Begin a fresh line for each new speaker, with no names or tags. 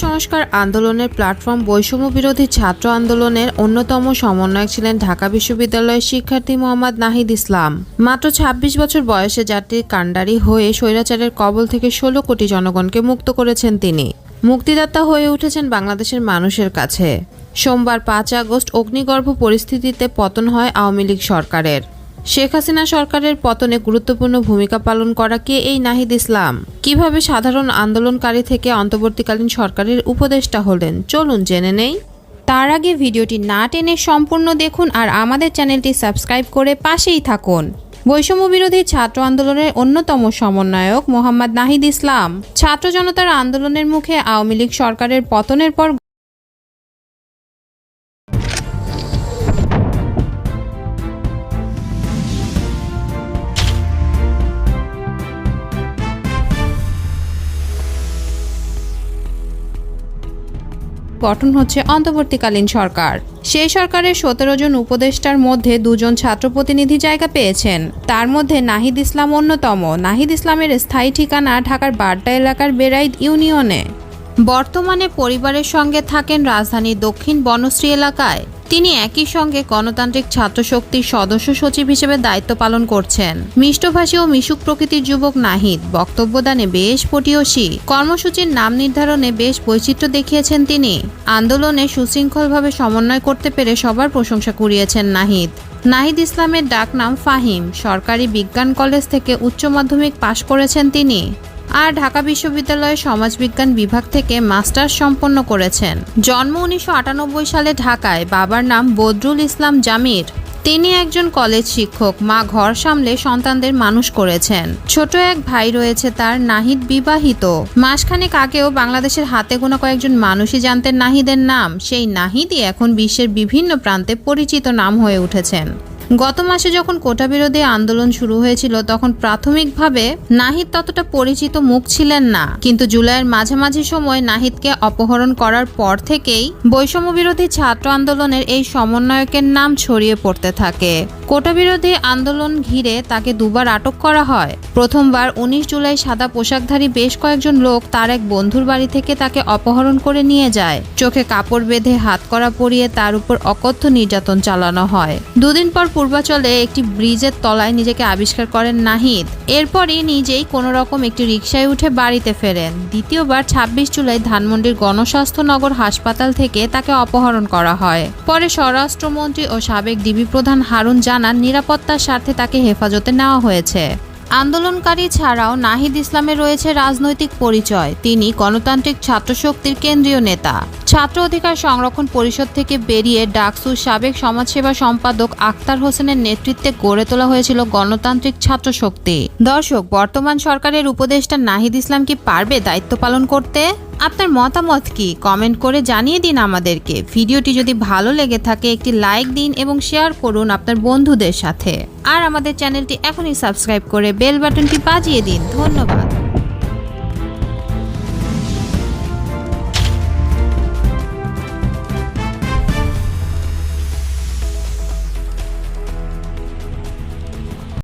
সংস্কার আন্দোলনের প্ল্যাটফর্ম বৈষম্য বিরোধী ছাত্র আন্দোলনের অন্যতম সমন্বয়ক ছিলেন ঢাকা বিশ্ববিদ্যালয়ের শিক্ষার্থী মোহাম্মদ নাহিদ ইসলাম। মাত্র ২৬ বছর বয়সে জাতির কাণ্ডারি হয়ে স্বৈরাচারের কবল থেকে ১৬ কোটি জনগণকে মুক্ত করেছেন তিনি। মুক্তিদাতা হয়ে উঠেছেন বাংলাদেশের মানুষের কাছে। সোমবার ৫ আগস্ট অগ্নিগর্ভ পরিস্থিতিতে পতন হয় আওয়ামী লীগ সরকারের। শেখ হাসিনা সরকারের পতনে গুরুত্বপূর্ণ ভূমিকা পালন করা কে এই নাহিদ ইসলাম? কিভাবে সাধারণ আন্দোলনকারী থেকে অন্তর্বর্তীকালীন সরকারের উপদেষ্টা হলেন, চলুন জেনে নেই। তার আগে ভিডিওটি না টেনে সম্পূর্ণ দেখুন আর আমাদের চ্যানেলটি সাবস্ক্রাইব করে পাশেই থাকুন। বৈষম্য বিরোধী ছাত্র আন্দোলনের অন্যতম সমন্বয়ক মোহাম্মদ নাহিদ ইসলাম ছাত্র জনতার আন্দোলনের মুখে আওয়ামী লীগ সরকারের পতনের পর গঠন হচ্ছে অন্তর্বর্তীকালীন সরকার। সেই সরকারের ১৭ জন উপদেষ্টার মধ্যে ২ জন ছাত্র প্রতিনিধি জায়গা পেয়েছেন। তার মধ্যে নাহিদ ইসলাম অন্যতম। নাহিদ ইসলামের স্থায়ী ঠিকানা ঢাকার বাড্ডা এলাকার বেড়াইদ ইউনিয়নে। বর্তমানে পরিবারের সঙ্গে থাকেন রাজধানীর দক্ষিণ বনশ্রী এলাকায়। তিনি একই সঙ্গে গণতান্ত্রিক ছাত্র শক্তির সদস্য সচিব হিসেবে দায়িত্ব পালন করছেন। মিষ্টভাষী ও মিশুক প্রকৃতির যুবক নাহিদ বক্তব্যদানে বেশ পটীয়সী। কর্মসূচির নাম নির্ধারণে বেশ বৈচিত্র্য দেখিয়েছেন তিনি। আন্দোলনে সুশৃঙ্খলভাবে সমন্বয় করতে পেরে সবার প্রশংসা কুড়িয়েছেন নাহিদ। নাহিদ ইসলামের ডাকনাম ফাহিম। সরকারি বিজ্ঞান কলেজ থেকে উচ্চ মাধ্যমিক পাশ করেছেন তিনি আর ঢাকা বিশ্ববিদ্যালয়ের সমাজবিজ্ঞান বিভাগ থেকে মাস্টার্স সম্পন্ন করেছেন। জন্ম ১৯৯৮ সালে ঢাকায়। বাবার নাম বদরুল ইসলাম জামির। তিনি একজন কলেজ শিক্ষক। মা ঘর সামলে সন্তানদের মানুষ করেছেন। ছোট এক ভাই রয়েছে তার। নাহিদ বিবাহিত। মাসখানেক আগেও বাংলাদেশের হাতে গোনা কয়েকজন মানুষই জানতেন নাহিদের নাম। সেই নাহিদই এখন বিশ্বের বিভিন্ন প্রান্তে পরিচিত নাম হয়ে উঠেছেন। গত মাসে যখন কোটা বিরোধী আন্দোলন শুরু হয়েছিল তখন প্রাথমিকভাবে নাহিদ ততটা পরিচিত মুখ ছিলেন না, কিন্তু জুলাইয়ের মাঝামাঝি সময় নাহিদকে অপহরণ করার পর থেকেই বৈষম্য বিরোধী ছাত্র আন্দোলনের এই সমন্বয়কের নাম ছড়িয়ে পড়তে থাকে। কোটা বিরোধী আন্দোলন ঘিরে তাকে দুবার আটক করা হয়। প্রথমবার ১৯ জুলাই সাদা পোশাকধারী বেশ কয়েকজন লোক তার এক বন্ধুর বাড়ি থেকে তাকে অপহরণ করে নিয়ে যায়। চোখে কাপড় বেঁধে হাতকড়া পরিয়ে তার উপর অকথ্য নির্যাতন চালানো হয়। দুদিন পর পূর্বাচলে একটি ব্রিজের তলায় নিজেকে আবিষ্কার করেন নাহিদ। এরপরই নিজেই কোনো রকম একটি রিকশায় উঠে বাড়িতে ফেরেন। দ্বিতীয়বার ২৬ জুলাই ধানমন্ডির গণস্বাস্থ্যনগর হাসপাতাল থেকে তাকে অপহরণ করা হয়। পরে স্বরাষ্ট্রমন্ত্রী ও সাবেক ডিবি প্রধান হারুন জানান নিরাপত্তার স্বার্থে তাকে হেফাজতে নেওয়া হয়েছে। আন্দোলনকারী ছাড়াও নাহিদ ইসলামের রয়েছে রাজনৈতিক পরিচয়। তিনি গণতান্ত্রিক ছাত্র শক্তির কেন্দ্রীয় নেতা। ছাত্র অধিকার সংরক্ষণ পরিষদ থেকে বেরিয়ে ডাকসুর সাবেক সমাজসেবা সম্পাদক আখতার হোসেনের নেতৃত্বে গড়ে তোলা হয়েছিল গণতান্ত্রিক ছাত্র শক্তি। দর্শক, বর্তমান সরকারের উপদেষ্টা নাহিদ ইসলাম কি পারবে দায়িত্ব পালন করতে? আপনার মতামত কি? কমেন্ট করে জানিয়ে দিন আমাদেরকে। ভিডিওটি যদি ভালো লেগে থাকে একটি লাইক দিন এবং শেয়ার করুন আপনার বন্ধুদের সাথে। আর আমাদের চ্যানেলটি এখনই সাবস্ক্রাইব করে বেল বাটনটি বাজিয়ে দিন। ধন্যবাদ।